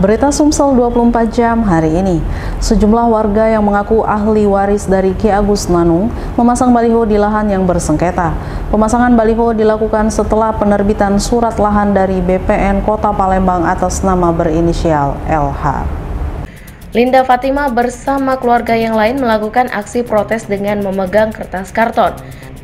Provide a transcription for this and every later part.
Berita Sumsel 24 jam hari ini. Sejumlah warga yang mengaku ahli waris dari Ki Agus Nanung memasang baliho di lahan yang bersengketa. Pemasangan baliho dilakukan setelah penerbitan surat lahan dari BPN Kota Palembang atas nama berinisial LH. Linda Fatima bersama keluarga yang lain melakukan aksi protes dengan memegang kertas karton.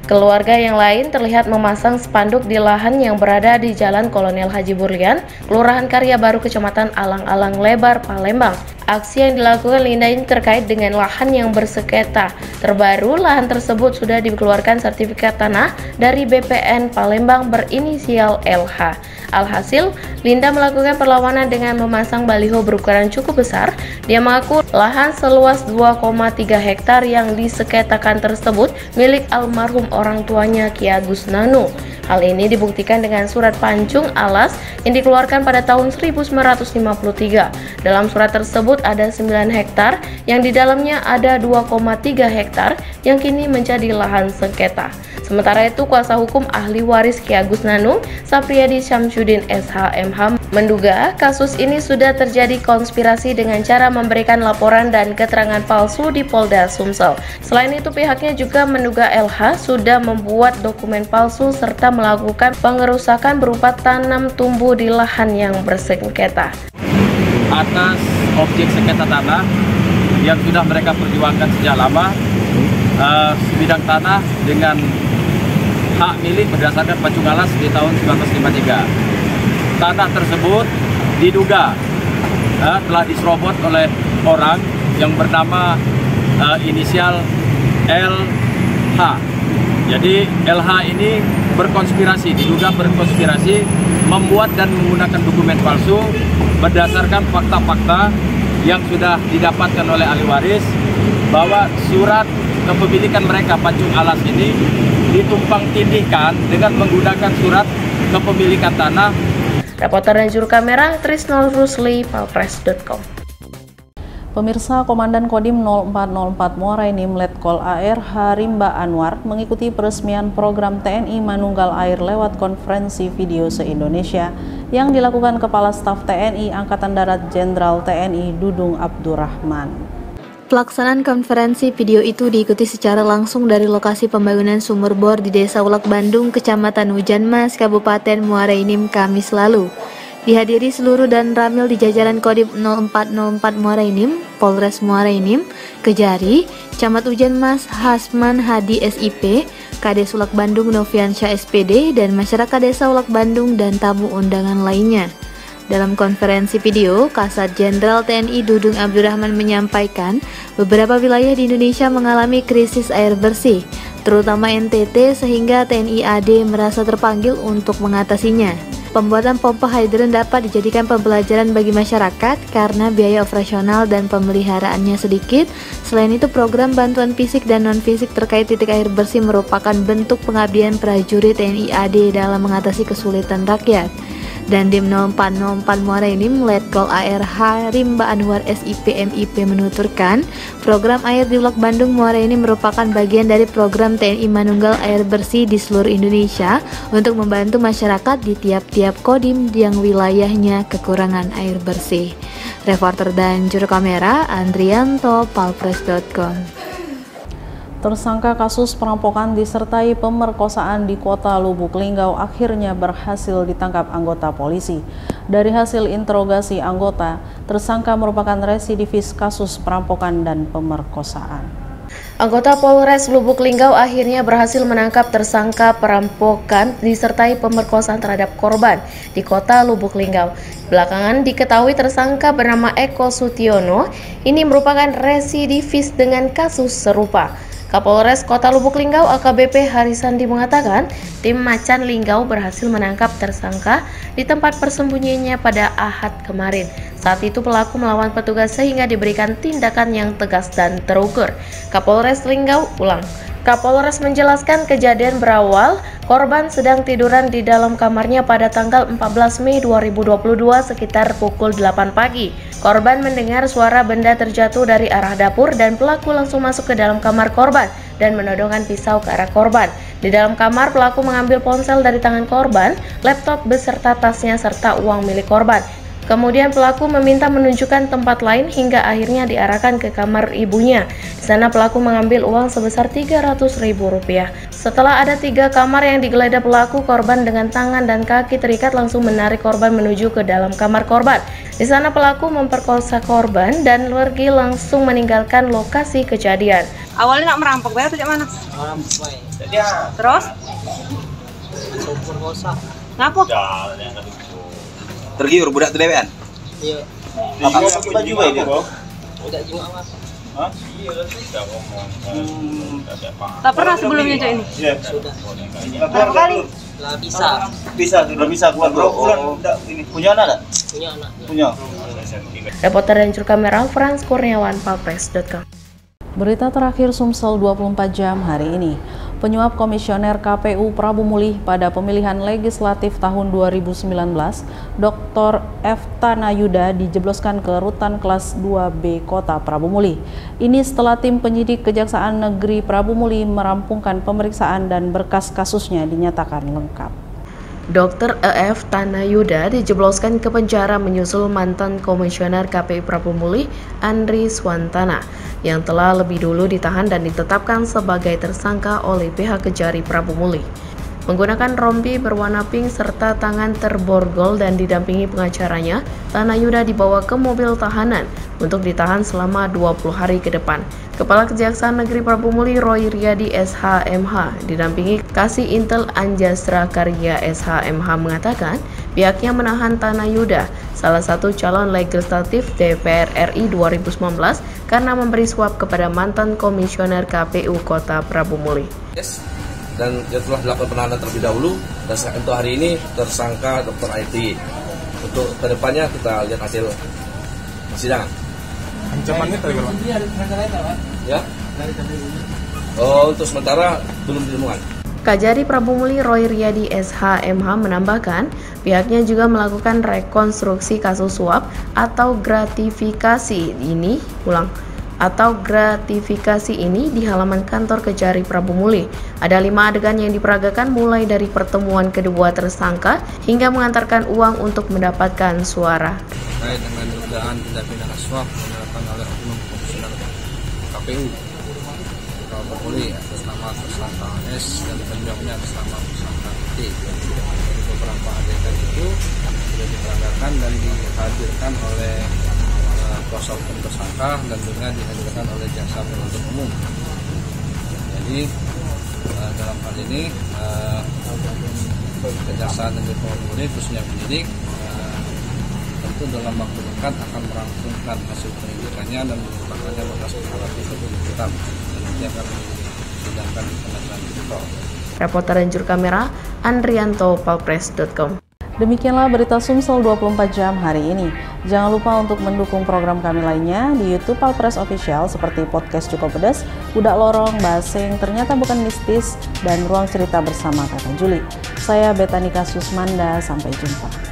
Keluarga yang lain terlihat memasang spanduk di lahan yang berada di Jalan Kolonel Haji Burlian, Kelurahan Karya Baru, Kecamatan Alang-Alang Lebar, Palembang. Aksi yang dilakukan Linda ini terkait dengan lahan yang bersengketa. Terbaru, lahan tersebut sudah dikeluarkan sertifikat tanah dari BPN Palembang berinisial LH. Alhasil, Linda melakukan perlawanan dengan memasang baliho berukuran cukup besar. Dia mengaku lahan seluas 2,3 hektar yang disengketakan tersebut milik almarhum orang tuanya Ki Agus Nanung. Hal ini dibuktikan dengan surat pancung alas yang dikeluarkan pada tahun 1953. Dalam surat tersebut ada 9 hektar yang di dalamnya ada 2,3 hektar yang kini menjadi lahan sengketa. Sementara itu, kuasa hukum ahli waris Ki Agus Nanung, Sapriyadi Syamsuddin SHMH, menduga kasus ini sudah terjadi konspirasi dengan cara memberikan laporan dan keterangan palsu di Polda Sumsel. Selain itu, pihaknya juga menduga LH sudah membuat dokumen palsu serta melakukan pengerusakan berupa tanam tumbuh di lahan yang bersengketa. Atas objek sengketa tanah yang sudah mereka perjuangkan sejak lama, sebidang tanah dengan hak milik berdasarkan pancung alas di tahun 1953. Tanah tersebut diduga telah diserobot oleh orang yang bernama inisial LH. Jadi LH ini diduga berkonspirasi membuat dan menggunakan dokumen palsu berdasarkan fakta-fakta yang sudah didapatkan oleh ahli waris bahwa surat kepemilikan mereka pancung alas ini ditumpang tindihkan dengan menggunakan surat kepemilikan tanah. Reporter dan juru kamera Trisno Rusli, palpres.com. Pemirsa, Komandan Kodim 0404 Muara Enim Letkol AR Harimba Anwar mengikuti peresmian program TNI Manunggal Air lewat konferensi video se-Indonesia yang dilakukan Kepala Staf TNI Angkatan Darat Jenderal TNI Dudung Abdurrahman. Pelaksanaan konferensi video itu diikuti secara langsung dari lokasi pembangunan sumur bor di Desa Ulak Bandung, Kecamatan Hujan Mas, Kabupaten Muara Enim, Kamis lalu. Dihadiri seluruh dan ramil di jajaran Kodim 0404 Muara Enim, Polres Muara Enim, Kejari, Camat Hujan Mas, Hasman Hadi SIP, Kades Ulak Bandung Noviansyah SPD, dan masyarakat Desa Ulak Bandung dan tamu undangan lainnya. Dalam konferensi video, Kasat Jenderal TNI Dudung Abdurrahman menyampaikan beberapa wilayah di Indonesia mengalami krisis air bersih, terutama NTT, sehingga TNI AD merasa terpanggil untuk mengatasinya. Pembuatan pompa hidran dapat dijadikan pembelajaran bagi masyarakat karena biaya operasional dan pemeliharaannya sedikit. Selain itu, program bantuan fisik dan non-fisik terkait titik air bersih merupakan bentuk pengabdian prajurit TNI AD dalam mengatasi kesulitan rakyat. Dan Dim 0404 Muara Enim Letkol AR Harimba Anwar SIP MIP menuturkan, program air di Ulak Bandung Muara Enim merupakan bagian dari program TNI Manunggal Air Bersih di seluruh Indonesia untuk membantu masyarakat di tiap-tiap kodim yang wilayahnya kekurangan air bersih. Reporter dan juru kamera Andrianto, palpres.com. Tersangka kasus perampokan disertai pemerkosaan di Kota Lubuk Linggau akhirnya berhasil ditangkap anggota polisi. Dari hasil interogasi anggota, tersangka merupakan residivis kasus perampokan dan pemerkosaan. Anggota Polres Lubuk Linggau akhirnya berhasil menangkap tersangka perampokan disertai pemerkosaan terhadap korban di Kota Lubuk Linggau. Belakangan diketahui tersangka bernama Eko Sutiono ini merupakan residivis dengan kasus serupa. Kapolres Kota Lubuk Linggau AKBP Harisandi mengatakan, tim Macan Linggau berhasil menangkap tersangka di tempat persembunyiannya pada Ahad kemarin. Saat itu pelaku melawan petugas sehingga diberikan tindakan yang tegas dan terukur. Kapolres Linggau ulang. Kapolres menjelaskan kejadian berawal korban sedang tiduran di dalam kamarnya pada tanggal 14 Mei 2022 sekitar pukul 8 pagi. Korban mendengar suara benda terjatuh dari arah dapur dan pelaku langsung masuk ke dalam kamar korban dan menodongkan pisau ke arah korban. Di dalam kamar, pelaku mengambil ponsel dari tangan korban, laptop beserta tasnya serta uang milik korban. Kemudian pelaku meminta menunjukkan tempat lain hingga akhirnya diarahkan ke kamar ibunya. Di sana pelaku mengambil uang sebesar Rp300.000. Setelah ada 3 kamar yang digeledah pelaku, korban dengan tangan dan kaki terikat langsung menarik korban menuju ke dalam kamar korban. Di sana pelaku memperkosa korban dan pergi langsung meninggalkan lokasi kejadian. Awalnya nak merampok, bayar tuh mana? Merampok. Terus? Perkosa. Ngapa? Tergiur budak tu dewean. Iya. Apa pakai baju baik dia? Udah jenguk apa? Hah? Tak pernah sebelumnya Cak ini? Iya. Sudah. Berapa kali? Lah bisa. Sudah bisa keluar bro. Ini punya anak tak? Punya anak. Punya. Reporter dan juru kamera Frans Kurniawan, palpres.com. Berita terakhir Sumsel 24 jam hari ini. Penyuap Komisioner KPU Prabu Mulih pada pemilihan legislatif tahun 2019, Dr. F. Tanayuda dijebloskan ke rutan kelas 2B Kota Prabu Mulih. Ini setelah tim penyidik Kejaksaan Negeri Prabu Mulih merampungkan pemeriksaan dan berkas kasusnya dinyatakan lengkap. Dr. E.F. Tanayuda dijebloskan ke penjara menyusul mantan Komisioner KPU Prabu Mulih, Andri Swantana, yang telah lebih dulu ditahan dan ditetapkan sebagai tersangka oleh pihak Kejari Prabu Mulih. Menggunakan rompi berwarna pink serta tangan terborgol dan didampingi pengacaranya, Tanayuda dibawa ke mobil tahanan untuk ditahan selama 20 hari ke depan. Kepala Kejaksaan Negeri Prabu Mulih Roy Riyadi SHMH didampingi Kasih Intel Anjastra Karya SHMH mengatakan pihaknya menahan Tanayuda, salah satu calon legislatif DPR RI 2019, karena memberi suap kepada mantan Komisioner KPU Kota Prabu Mulih. Dan yang telah dilakukan penahanan terlebih dahulu, dan untuk hari ini tersangka Dr. IT. Untuk kedepannya kita lihat hasil persidangan. Ancamannya Ya? Oh, untuk sementara belum ditemukan. Kajari Prabu Mulih Roy Riyadi SHMH menambahkan, pihaknya juga melakukan rekonstruksi kasus suap atau gratifikasi ini di halaman kantor Kejari Prabu Mulih. Ada 5 adegan yang diperagakan mulai dari pertemuan kedua tersangka hingga mengantarkan uang untuk mendapatkan suara. Terkait dengan dugaan tindak pidana suap yang dilakukan oleh oknum komisioner KPU Prabu Mulih atas nama tersangka S dan penjawabnya atas nama tersangka T. Dari beberapa adegan itu sudah diperagakan dan dihadirkan oleh kuasa hukum tersangka dan juga dihadirkan oleh jaksa penuntut umum. Jadi dalam hal ini Kejaksaan Negeri Prabu Mulih khususnya penyidik tentu dalam waktu dekat akan merampungkan hasil penyidikannya dan menggunakannya berkas perkara itu penuntutan dan nanti akan disidangkan di Pengadilan Tipikor. Reporter dan juru kamera Andrianto, palpres.com. Demikianlah berita Sumsel 24 jam hari ini. Jangan lupa untuk mendukung program kami lainnya di YouTube Palpres Official seperti podcast Cukup Pedas, Budak Lorong, Basing, Ternyata Bukan Mistis, dan Ruang Cerita bersama Kakak Juli. Saya Betanika Susmanda, sampai jumpa.